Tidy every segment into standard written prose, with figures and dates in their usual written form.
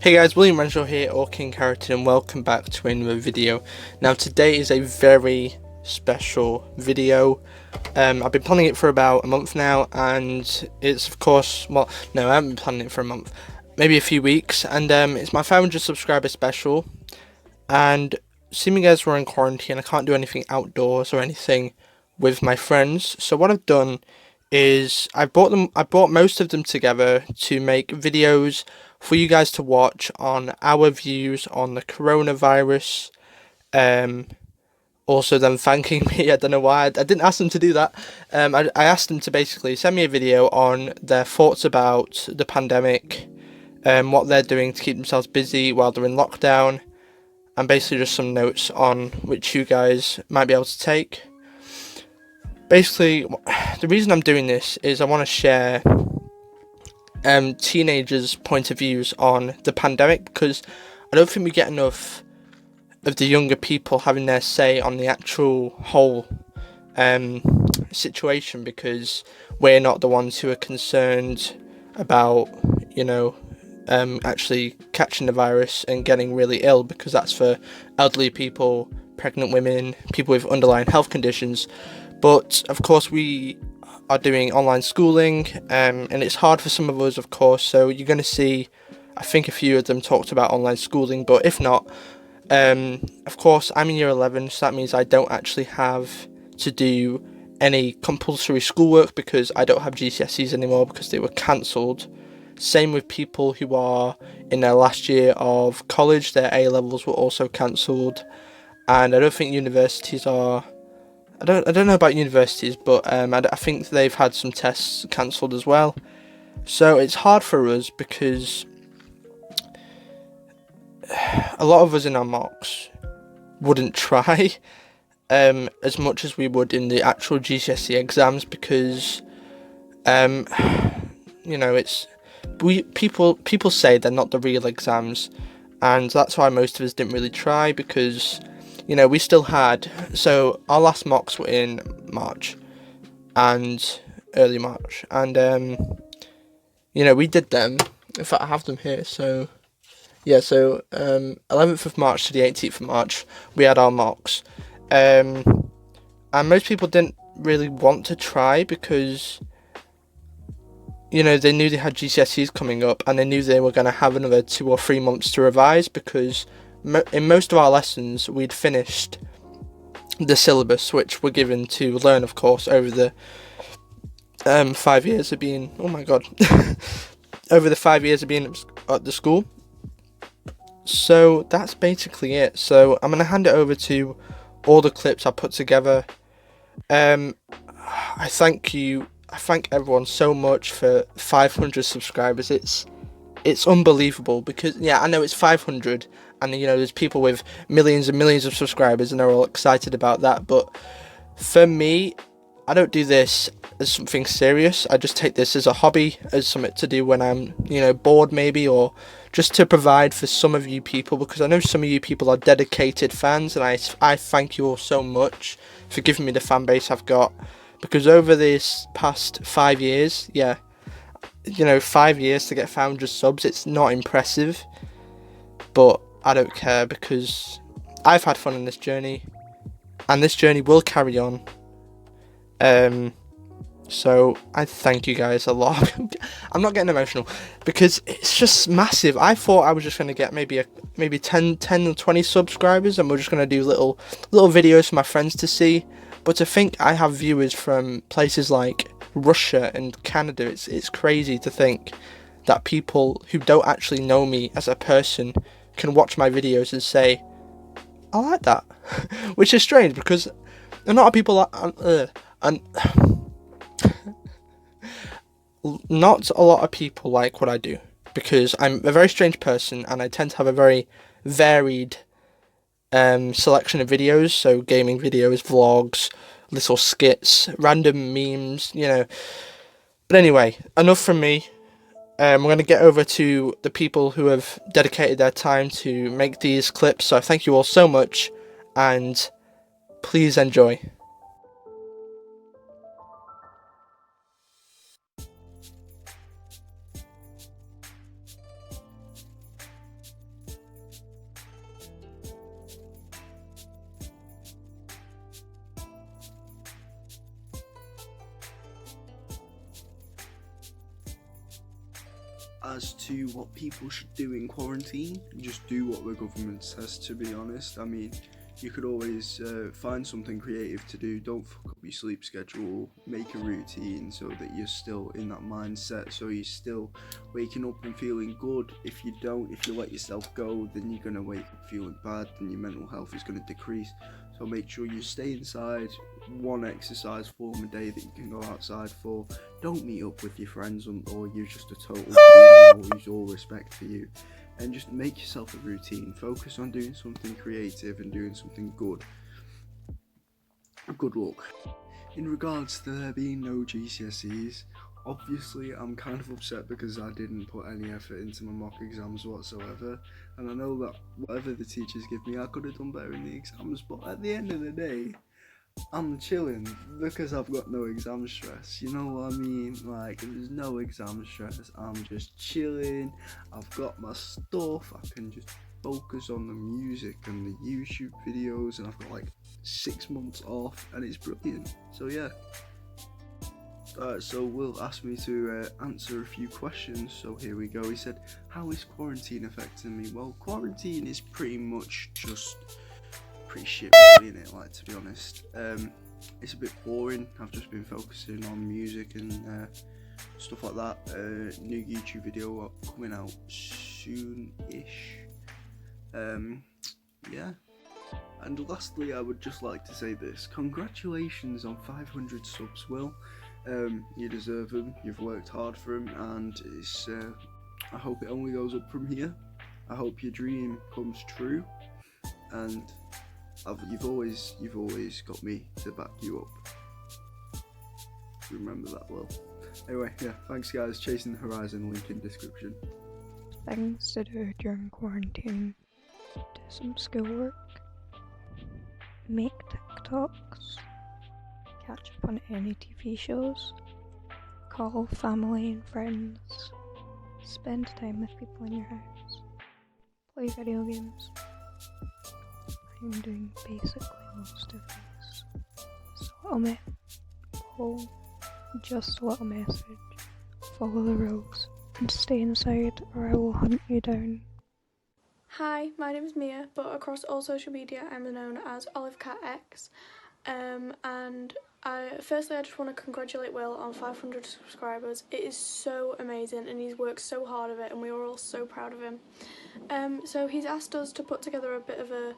Hey guys, William Renshaw here, or King Carrot, and welcome back to another video. Now today is a very special video. I've been planning it for about a month now, and it's of course, well, no, I haven't been planning it for a month, maybe a few weeks, and it's my 500 subscriber special. And seeing as we're in quarantine, I can't do anything outdoors or anything with my friends. So what I've done is I brought most of them together to make videos for you guys to watch on our views on the coronavirus. Um, Also them thanking me. I don't know why. I didn't ask them to do that. I asked them to basically send me a video on their thoughts about the pandemic, what they're doing to keep themselves busy while they're in lockdown, and basically just some notes on which you guys might be able to take. Basically, the reason I'm doing this is I want to share teenagers' point of views on the pandemic, because I don't think we get enough of the younger people having their say on the actual whole situation, because we're not the ones who are concerned about, actually catching the virus and getting really ill, because that's for elderly people, pregnant women, people with underlying health conditions. But of course we are doing online schooling, and it's hard for some of us, of course, so you're going to see, I think a few of them talked about online schooling, but if not, of course I'm in year 11, so that means I don't actually have to do any compulsory schoolwork because I don't have GCSEs anymore because they were cancelled. Same with people who are in their last year of college, their A levels were also cancelled, and I don't think universities are. I don't know about universities, but I think they've had some tests cancelled as well. So it's hard for us because a lot of us in our mocks wouldn't try as much as we would in the actual GCSE exams, because it's people say they're not the real exams, and that's why most of us didn't really try, because we still had, so our last mocks were in March and early March, and we did them. In fact, I have them here. So 11th of March to the 18th of March we had our mocks, and most people didn't really want to try because they knew they had GCSEs coming up, and they knew they were going to have another 2 or 3 months to revise, because in most of our lessons we'd finished the syllabus, which we're given to learn, of course, over the 5 years of being, oh my god, over the 5 years of being at the school. So that's basically it. So I'm going to hand it over to all the clips I put together. I thank everyone so much for 500 subscribers. It's unbelievable, because I know it's 500, and there's people with millions and millions of subscribers and they're all excited about that, but for me, I don't do this as something serious. I just take this as a hobby, as something to do when I'm bored maybe, or just to provide for some of you people, because I know some of you people are dedicated fans, and I thank you all so much for giving me the fan base I've got, because over this past 5 years, 5 years to get 500 subs, it's not impressive, but I don't care, because I've had fun in this journey, and this journey will carry on. So I thank you guys a lot. I'm not getting emotional because it's just massive. I thought I was just going to get maybe 10 or 20 subscribers, and we're just going to do little videos for my friends to see. But to think I have viewers from places like Russia and Canada, it's crazy to think that people who don't actually know me as a person can watch my videos and say, I like that. Which is strange, because a lot of people and not a lot of people like what I do, because I'm a very strange person and I tend to have a very varied selection of videos. So gaming videos, vlogs, little skits, random memes, But anyway, enough from me. We're going to get over to the people who have dedicated their time to make these clips. So thank you all so much, and please enjoy. as to what people should do in quarantine, just do what the government says, to be honest. I mean, you could always find something creative to do. Don't fuck up your sleep schedule. Make a routine so that you're still in that mindset, so you're still waking up and feeling good. If you don't, if you let yourself go, then you're going to wake up feeling bad and your mental health is going to decrease. So make sure you stay inside, one exercise form a day that you can go outside for. Don't meet up with your friends or you're just a total fool, and I'll lose all respect for you. And just make yourself a routine. Focus on doing something creative and doing something good. Good luck. In regards to there being no GCSEs, obviously I'm kind of upset because I didn't put any effort into my mock exams whatsoever, and I know that whatever the teachers give me, I could have done better in the exams, but at the end of the day, I'm chilling because I've got no exam stress, you know what I mean? Like, there's no exam stress, I'm just chilling, I've got my stuff, I can just focus on the music and the YouTube videos, and I've got like 6 months off, and it's brilliant. So yeah. So Will asked me to answer a few questions, so here we go. He said, how is quarantine affecting me? Well, quarantine is pretty much just pretty shit, really, innit? Like, to be honest, it's a bit boring. I've just been focusing on music and stuff like that. New YouTube video coming out soon-ish. Yeah. And lastly, I would just like to say this: congratulations on 500 subs, Will. You deserve them. You've worked hard for them, and it's. I hope it only goes up from here. I hope your dream comes true, and you've always got me to back you up. Remember that, Will. Anyway, yeah, thanks guys. Chasing the Horizon, link in description. Things to do during quarantine: do some schoolwork, make TikToks, catch up on any TV shows, call family and friends, spend time with people in your house, play video games. I'm doing basically most of these. Just a little message: follow the rules and stay inside or I will hunt you down. Hi, my name is Mia, but across all social media I'm known as OliveCatX. Firstly, I just want to congratulate Will on 500 subscribers. It is so amazing, and he's worked so hard of it, and we are all so proud of him. So he's asked us to put together a bit of a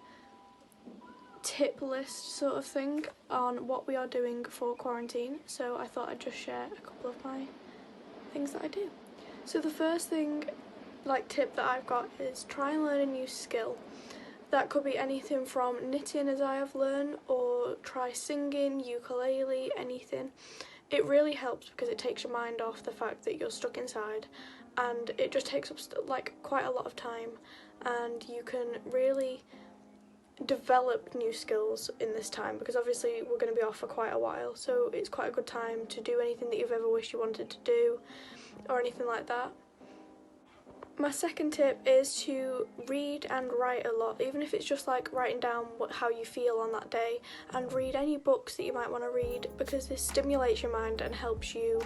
tip list sort of thing on what we are doing for quarantine. So I thought I'd just share a couple of my things that I do. So the first thing, tip that I've got is try and learn a new skill. That could be anything from knitting, as I have learned, or try singing, ukulele, anything. It really helps because it takes your mind off the fact that you're stuck inside, and it just takes up quite a lot of time, and you can really develop new skills in this time, because obviously we're going to be off for quite a while, so it's quite a good time to do anything that you've ever wished you wanted to do or anything like that. My second tip is to read and write a lot, even if it's just writing down how you feel on that day, and read any books that you might want to read, because this stimulates your mind and helps you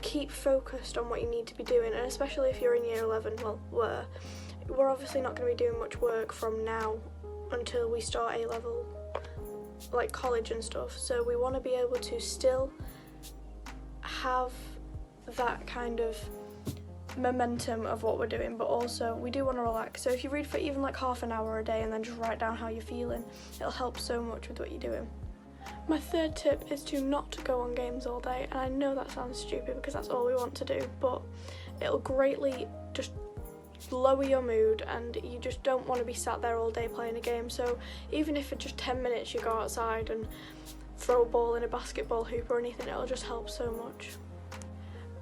keep focused on what you need to be doing. And especially if you're in year 11, well, we're obviously not going to be doing much work from now until we start A-level, college and stuff, so we want to be able to still have that kind of momentum of what we're doing, but also we do want to relax. So if you read for even half an hour a day and then just write down how you're feeling, it'll help so much with what you're doing. My third tip is to not go on games all day, and I know that sounds stupid because that's all we want to do, but it'll greatly just lower your mood, and you just don't want to be sat there all day playing a game. So even if for just 10 minutes you go outside and throw a ball in a basketball hoop or anything, it'll just help so much.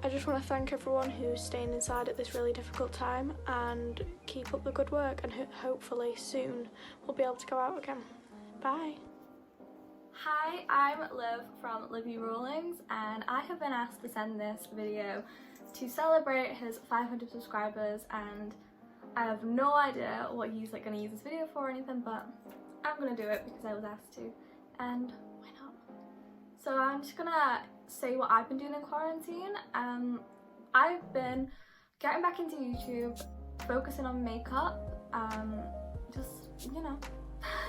I just want to thank everyone who's staying inside at this really difficult time, and keep up the good work, and hopefully soon we'll be able to go out again. Bye! Hi, I'm Liv from Livy Rollings, and I have been asked to send this video to celebrate his 500 subscribers, and I have no idea what he's going to use this video for or anything, but I'm going to do it because I was asked to, and why not? So I'm just going to say what I've been doing in quarantine. I've been getting back into YouTube, focusing on makeup, just, you know,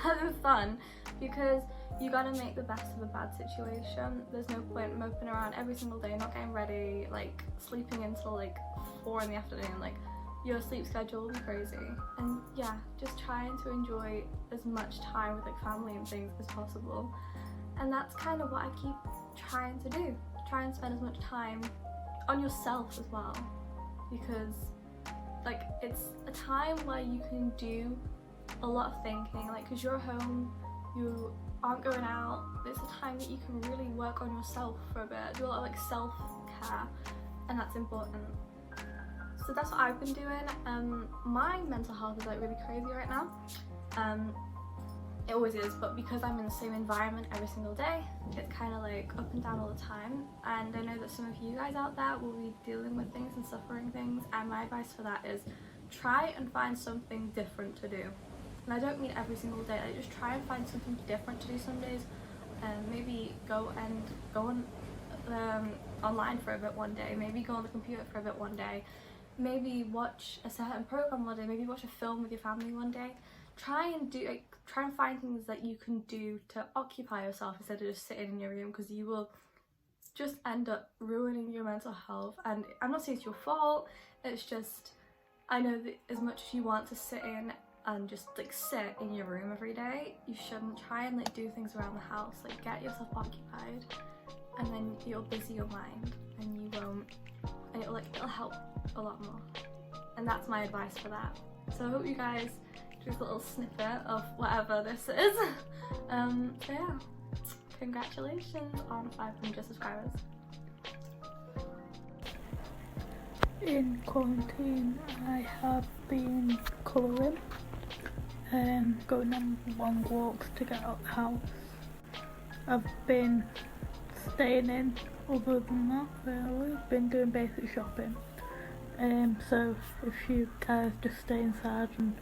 having fun, because you gotta make the best of a bad situation. There's no point moping around every single day, not getting ready, like sleeping until like 4 in the afternoon. Like, your sleep schedule will be crazy. And yeah, just trying to enjoy as much time with like family and things as possible. And that's kind of what I keep trying to do. Try and spend as much time on yourself as well, because like it's a time where you can do a lot of thinking, like because you're home, you aren't going out. It's a time that you can really work on yourself for a bit, do a lot of like self-care, and that's important. So that's what I've been doing. My mental health is like really crazy right now. It always is, but because I'm in the same environment every single day, it's kind of like up and down all the time. And I know that some of you guys out there will be dealing with things and suffering things, and my advice for that is try and find something different to do. And I don't mean every single day, like just try and find something different to do some days. Maybe go on online for a bit one day, maybe go on the computer for a bit one day, maybe watch a certain program one day, maybe watch a film with your family one day. Try and find things that you can do to occupy yourself instead of just sitting in your room, because you will just end up ruining your mental health. And I'm not saying it's your fault, it's just, I know that as much as you want to sit in and just like sit in your room every day, you shouldn't. Try and like do things around the house, like get yourself occupied, and then you'll busy your mind and you won't, and it'll help a lot more. And that's my advice for that. So I hope you guys, just a little snippet of whatever this is. So yeah, congratulations on 500 subscribers. In quarantine, I have been colouring, going on long walks to get out the house. I've been staying in, other than that really. I've been doing basic shopping. So if you guys just stay inside and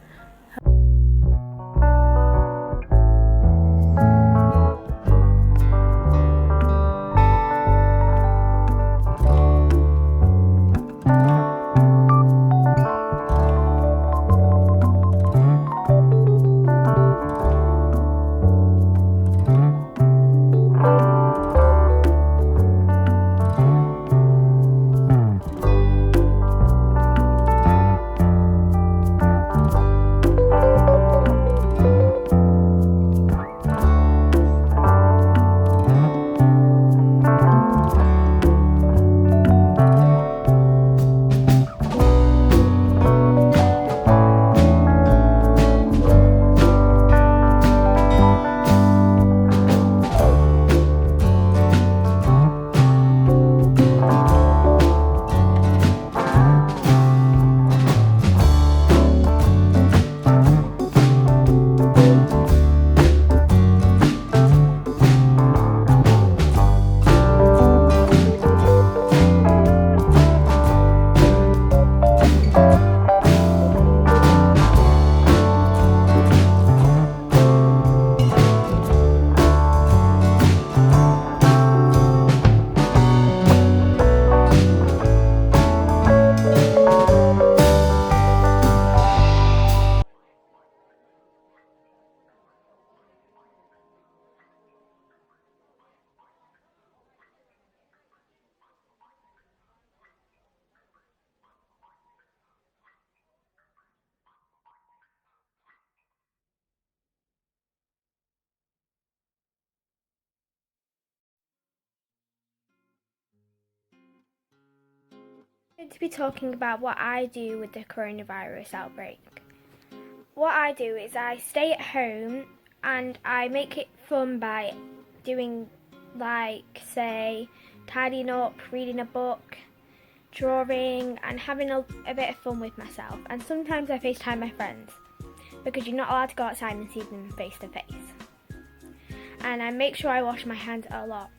I'm going to be talking about what I do with the coronavirus outbreak. What I do is I stay at home and I make it fun by doing, like, say, tidying up, reading a book, drawing, and having a bit of fun with myself. And sometimes I FaceTime my friends, because you're not allowed to go outside and see them face to face. And I make sure I wash my hands a lot.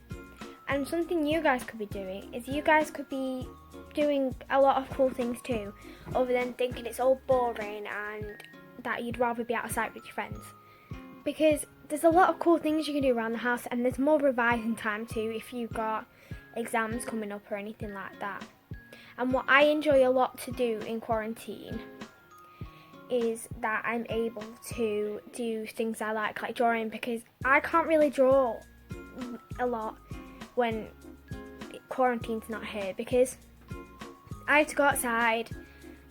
And something you guys could be doing is you guys could be doing a lot of cool things too, other than thinking it's all boring and that you'd rather be outside with your friends. Because there's a lot of cool things you can do around the house, and there's more revising time too if you've got exams coming up or anything like that. And what I enjoy a lot to do in quarantine is that I'm able to do things I like drawing, because I can't really draw a lot when quarantine's not here, because I have to go outside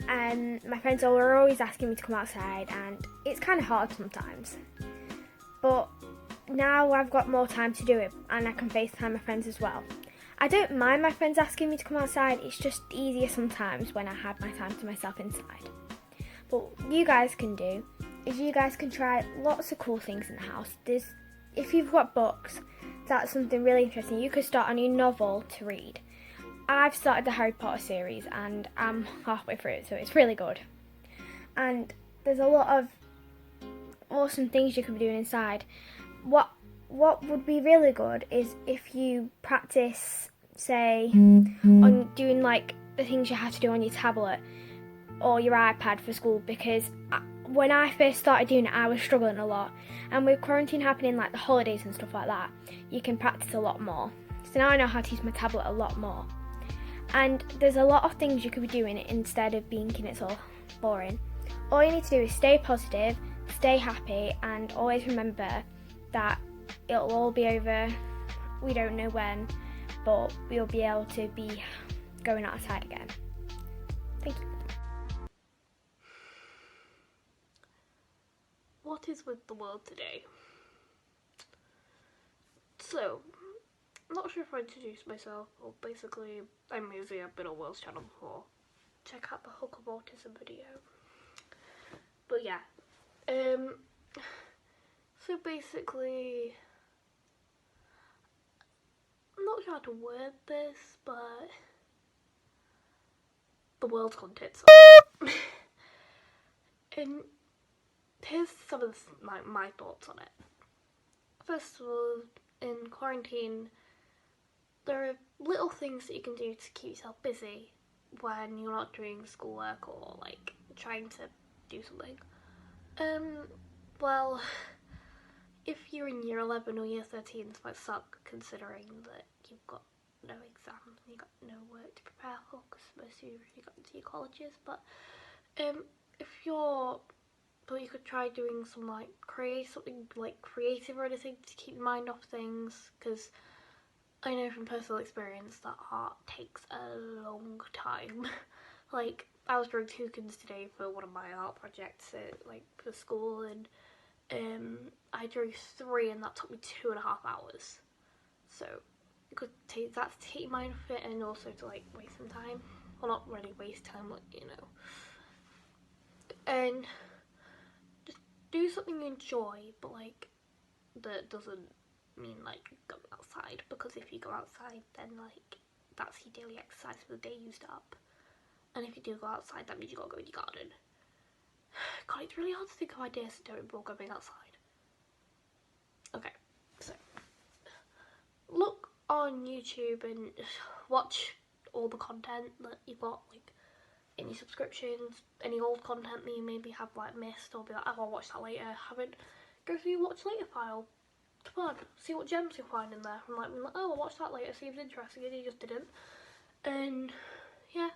and my friends are always asking me to come outside, and it's kind of hard sometimes. But now I've got more time to do it, and I can FaceTime my friends as well. I don't mind my friends asking me to come outside, it's just easier sometimes when I have my time to myself inside. But what you guys can do is you guys can try lots of cool things in the house. If you've got books, that's something really interesting. You could start a new novel to read. I've started the Harry Potter series and I'm halfway through it, so it's really good. And there's a lot of awesome things you could be doing inside. What would be really good is if you practice, say, on doing the things you have to do on your tablet or your iPad for school, because when I first started doing it I was struggling a lot, and with quarantine happening the holidays and stuff like that, you can practice a lot more. So now I know how to use my tablet a lot more, and there's a lot of things you could be doing instead of thinking it's all boring. All you need to do is stay positive, stay happy, and always remember that it'll all be over. We don't know when, but we'll be able to be going outside again. Thank you. What is with the world today? So, I'm not sure if I introduced myself, but basically, I'm Maisie, I've been on World's channel before. Check out the Hook of Autism video. But yeah, so basically, I'm not sure how to word this, but the world's gone tits up. And here's some of my thoughts on it. First of all, in quarantine, there are little things that you can do to keep yourself busy when you're not doing schoolwork or trying to do something. Well, if you're in year 11 or year 13, this might suck, considering that you've got no exams and you've got no work to prepare for, because most of you have already got into your colleges. But you could try doing some something creative or anything to keep your mind off things, because I know from personal experience that art takes a long time. I was drawing toucans today for one of my art projects at, for school, and I drew 3 and that took me 2.5 hours. So you could take that to take your mind off it, and also to waste some time. Well, not really waste time, but you know. And just do something you enjoy, but that doesn't mean going outside, because if you go outside then that's your daily exercise for the day used up. And if you do go outside, that means you gotta go in your garden. God, it's really hard to think of ideas to do before going outside. Okay, so look on YouTube and watch all the content that you've got, any subscriptions, any old content that you maybe have missed, or be oh, I'll watch that later. Haven't. Go through your watch later file. It's fun. See what gems you find in there. From oh, I'll watch that later. Seems interesting, and you just didn't. And yeah,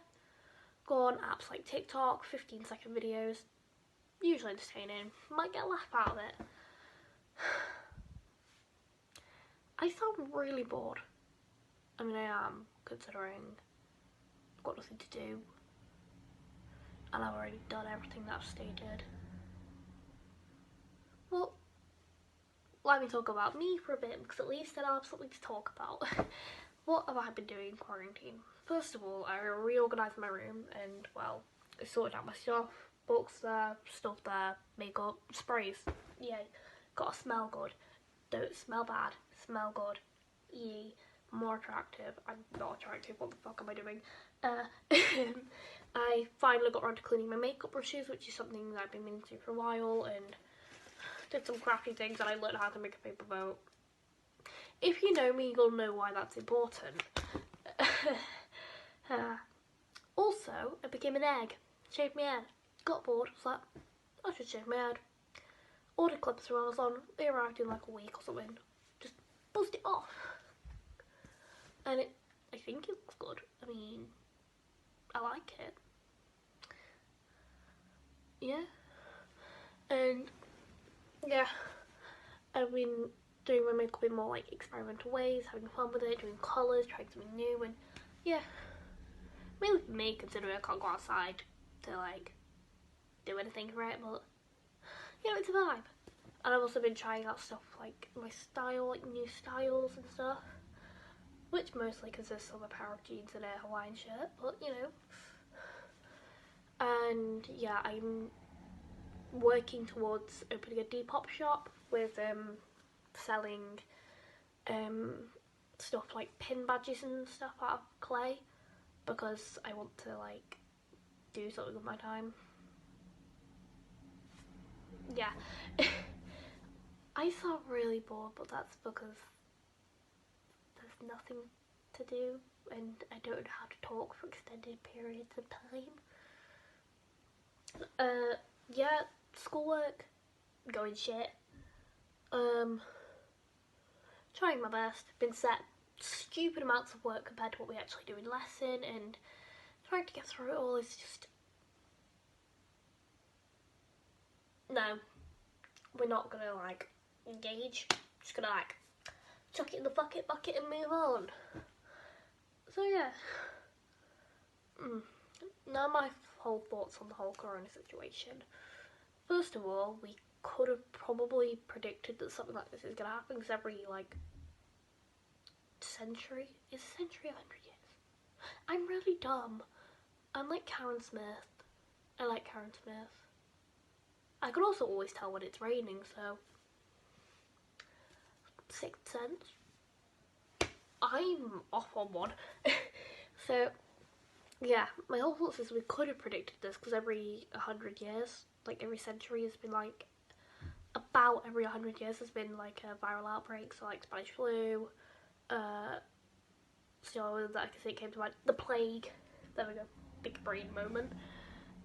go on apps like TikTok, 15-second videos. Usually entertaining. Might get a laugh out of it. I sound really bored. I mean, I am, considering I've got nothing to do. And I've already done everything that I've stated. Well, let me talk about me for a bit, because at least then I'll have something to talk about. What have I been doing in quarantine? First of all, I reorganised my room and, well, I sorted out my stuff. Books there, stuff there, makeup, sprays. Yay. Gotta smell good. Don't smell bad. Smell good. Yay. More attractive. I'm not attractive. What the fuck am I doing? I finally got around to cleaning my makeup brushes, which is something that I've been meaning to do for a while, and did some crafty things, and I learned how to make a paper boat. If you know me, you'll know why that's important. Also, I became an egg. Shaved my head. Got bored. Was like, I should shave my head. Ordered clips from Amazon. They arrived in a week or something. Just buzzed it off. And I think it looks good. I mean, I like it. Yeah. And yeah, I've been doing my makeup in more like experimental ways, having fun with it, doing colours, trying something new, and yeah, mainly for me, considering I can't go outside to like do anything for it, but you know, it's a vibe. And I've also been trying out stuff like my style, like new styles and stuff, which mostly consists of a pair of jeans and a Hawaiian shirt, but you know. And yeah, I'm working towards opening a Depop shop with selling stuff like pin badges and stuff out of clay, because I want to like do something with my time. Yeah. I sound really bored, but that's because there's nothing to do and I don't know how to talk for extended periods of time. Yeah, schoolwork going shit. Trying my best. Been set stupid amounts of work compared to what we actually do in lesson, and trying to get through it all is just... No, we're not gonna like engage. Just gonna like chuck it in the bucket and move on. So yeah. Now my whole thoughts on the whole corona situation. First of all, we could have probably predicted that something like this is gonna happen, because every like century, is a century 100 years? I'm really dumb. I'm like Karen Smith. I like Karen Smith. I can also always tell when it's raining, so Sixth Sense. I'm off on one. So yeah, my whole thoughts is we could have predicted this, because every 100 years, like every century has been like, about every 100 years has been like a viral outbreak, so like Spanish flu, so that I can see it came to mind, the plague, there we go, big brain moment.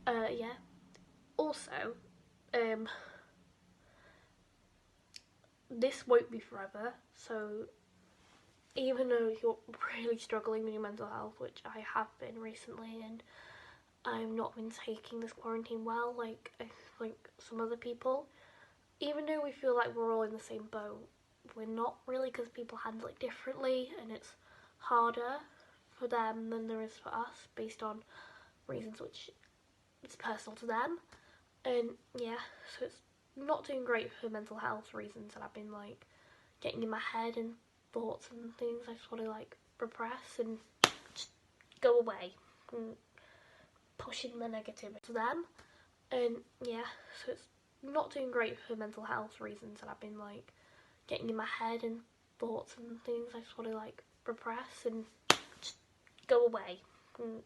Yeah, also, this won't be forever, so even though you're really struggling with your mental health, which I have been recently, and I've not been taking this quarantine well, like some other people, even though we feel like we're all in the same boat, we're not really, because people handle it differently, and it's harder for them than there is for us, based on reasons which is personal to them. And yeah, so it's not doing great for mental health reasons, and I've been like getting in my head and thoughts and things I just want to like repress and just go away, and pushing the negativity to them. And yeah, so it's not doing great for mental health reasons, and I've been like getting in my head and thoughts and things I just want to like repress and just go away, and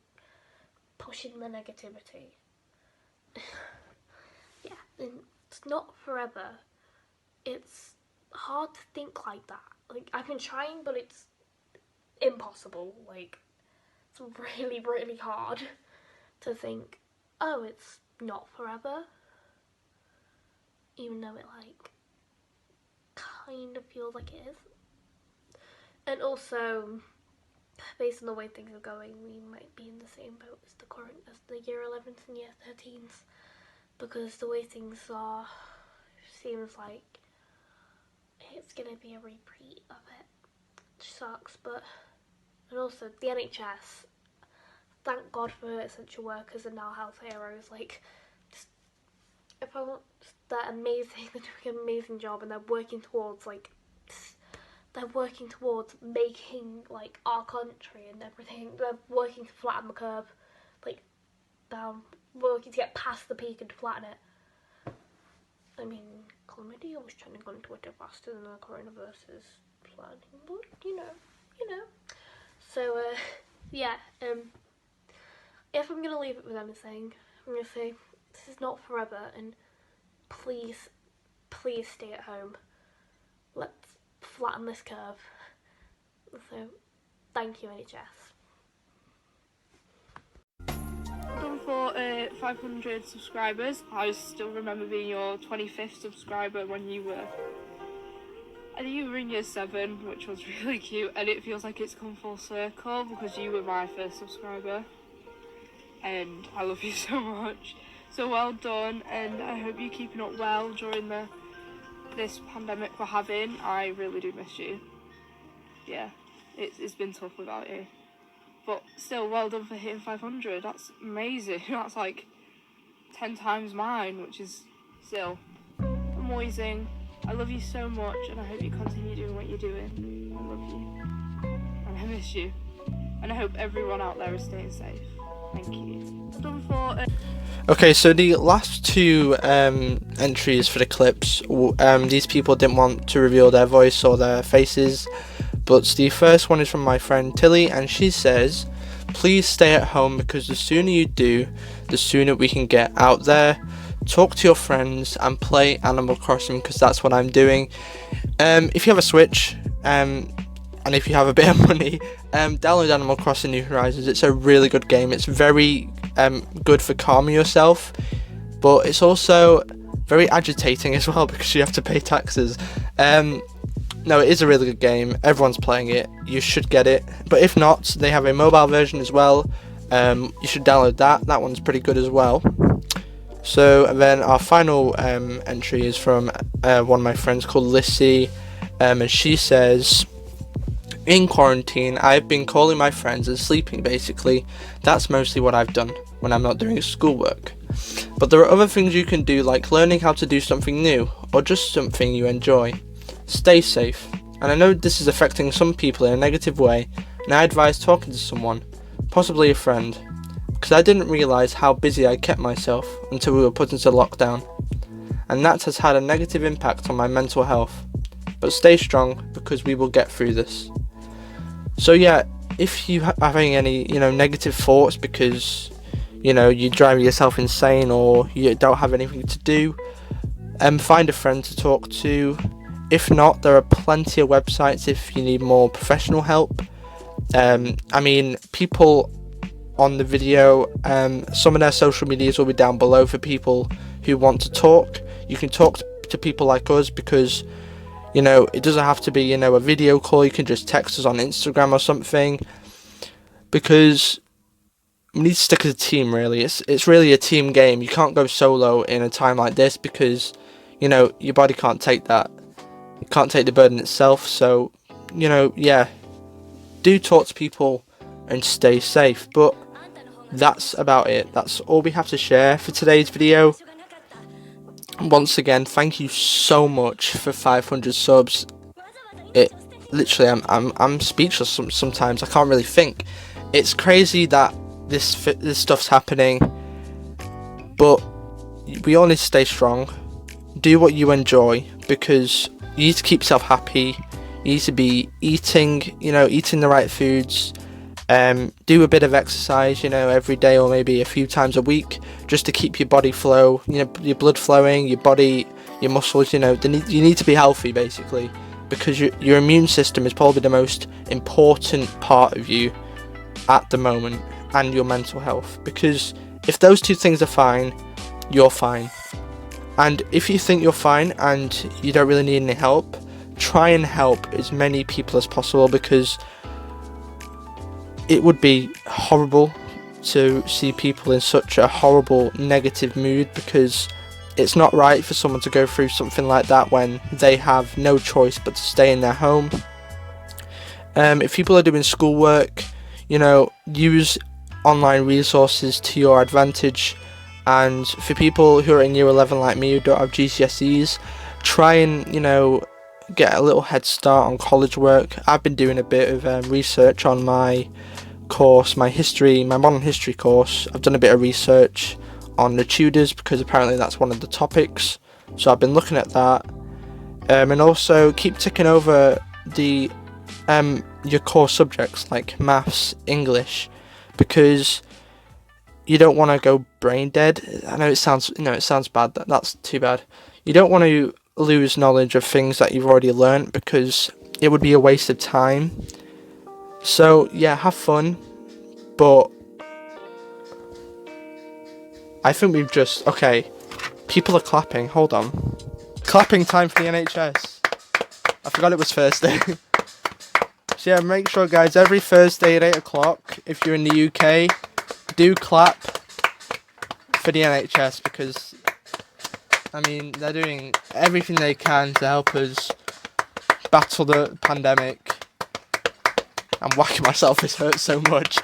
pushing the negativity. Yeah, and it's not forever. It's hard to think like that. Like, I've been trying, but it's impossible. Like, it's really, really hard to think, oh, it's not forever, even though it like kind of feels like it is. And also, based on the way things are going, we might be in the same boat as the year 11s and year 13s, because the way things are, seems like it's gonna be a repeat of it, which sucks. But, and also the NHS, thank God for essential workers and now health heroes. Like, just, if I want, they're amazing, they're doing an amazing job, and they're working towards like, they're working towards making like our country and everything. They're working to flatten the curve, like down, working to get past the peak and to flatten it. I mean, chlamydia was trending on Twitter faster than the coronavirus is flattening, but you know. So yeah, if I'm gonna leave it with anything, I'm gonna say this is not forever, and please stay at home. Let's flatten this curve. So thank you, NHS. Done for 500 subscribers. I still remember being your 25th subscriber when you were, I think you were in year 7, which was really cute, and it feels like it's come full circle because you were my first subscriber. and I love you so much. So well done, and I hope you're keeping up well during this pandemic we're having. I really do miss you. Yeah, it's been tough without you. But still, well done for hitting 500. That's amazing. That's like 10 times mine, which is still amazing. I love you so much, and I hope you continue doing what you're doing. I love you, and I miss you, and I hope everyone out there is staying safe. Thank you. Done for. Okay, so the last two entries for the clips, these people didn't want to reveal their voice or their faces, but the first one is from my friend Tilly, and she says, please stay at home because the sooner you do, the sooner we can get out there, talk to your friends and play Animal Crossing, because that's what I'm doing. If you have a Switch, and if you have a bit of money, download Animal Crossing New Horizons. It's a really good game. It's very good for calming yourself, but it's also very agitating as well because you have to pay taxes. No, it is a really good game. Everyone's playing it. You should get it, but if not, they have a mobile version as well. You should download that. That one's pretty good as well. So then our final entry is from one of my friends called Lissie, and she says, in quarantine, I've been calling my friends and sleeping basically. That's mostly what I've done when I'm not doing schoolwork. But there are other things you can do, like learning how to do something new, or just something you enjoy. Stay safe. And I know this is affecting some people in a negative way, and I advise talking to someone, possibly a friend, because I didn't realise how busy I kept myself until we were put into lockdown. And that has had a negative impact on my mental health. But stay strong, because we will get through this. So yeah, if you having any, negative thoughts because, you drive yourself insane or you don't have anything to do, find a friend to talk to. If not, there are plenty of websites if you need more professional help. People on the video, some of their social medias will be down below for people who want to talk. You can talk to people like us because it doesn't have to be, a video call. You can just text us on Instagram or something, because we need to stick as a team, really. It's really a team game. You can't go solo in a time like this because, your body can't take that. It can't take the burden itself. So, do talk to people and stay safe. But that's about it. That's all we have to share for today's video. Once again, thank you so much for 500 subs. It literally, I'm speechless sometimes. I can't really think. It's crazy that this stuff's happening, but we all need to stay strong. Do what you enjoy, because you need to keep yourself happy. You need to be eating the right foods. Do a bit of exercise, every day or maybe a few times a week, just to keep your body flow, your blood flowing, your body, your muscles, you need to be healthy basically, because your immune system is probably the most important part of you at the moment, and your mental health, because if those two things are fine, you're fine. And if you think you're fine and you don't really need any help, try and help as many people as possible, because it would be horrible to see people in such a horrible negative mood, because it's not right for someone to go through something like that when they have no choice but to stay in their home. If people are doing schoolwork, use online resources to your advantage. And for people who are in year 11 like me who don't have GCSEs, try and get a little head start on college work. I've been doing a bit of research on my course, my modern history course. I've done a bit of research on the Tudors because apparently that's one of the topics, so I've been looking at that. And also keep ticking over the your core subjects like maths, English, because you don't want to go brain dead. I know it sounds bad. That's too bad. You don't want to lose knowledge of things that you've already learnt, because it would be a waste of time. So yeah, have fun, but I think we've just... Okay, people are clapping, hold on. Clapping time for the NHS. I forgot it was Thursday. So yeah, make sure guys, every Thursday at 8 o'clock, if you're in the UK, do clap for the NHS, because I mean they're doing everything they can to help us battle the pandemic. I'm whacking myself, this hurts so much.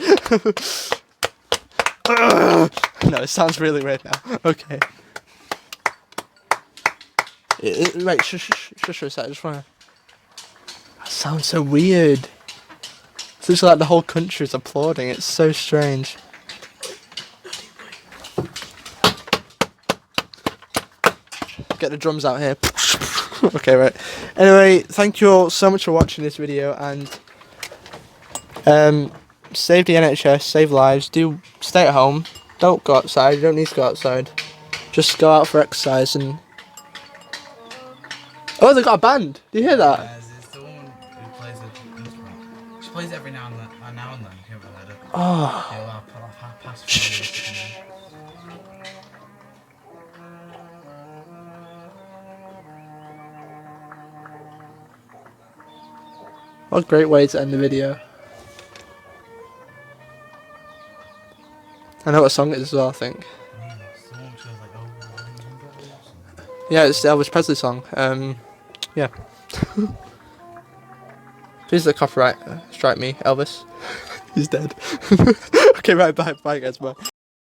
No, it sounds really weird now. Okay. Wait, shush for a sec, I just wanna... That sounds so weird. It's literally like the whole country is applauding, it's so strange. Get the drums out here. Okay, right. Anyway, thank you all so much for watching this video, and save the NHS, save lives, do stay at home, don't go outside, you don't need to go outside. Just go out for exercise and... Oh, they got a band! Do you hear that? It's the one who plays the instrument. She plays it every now and then, you can't really let her. Oh. Yeah, well, I'll pass for What a great way to end the video. I know what song it is as well, I think. Yeah, it's the Elvis Presley song. Yeah. Please the copyright strike me, Elvis. He's dead. Okay, right, bye guys, bye.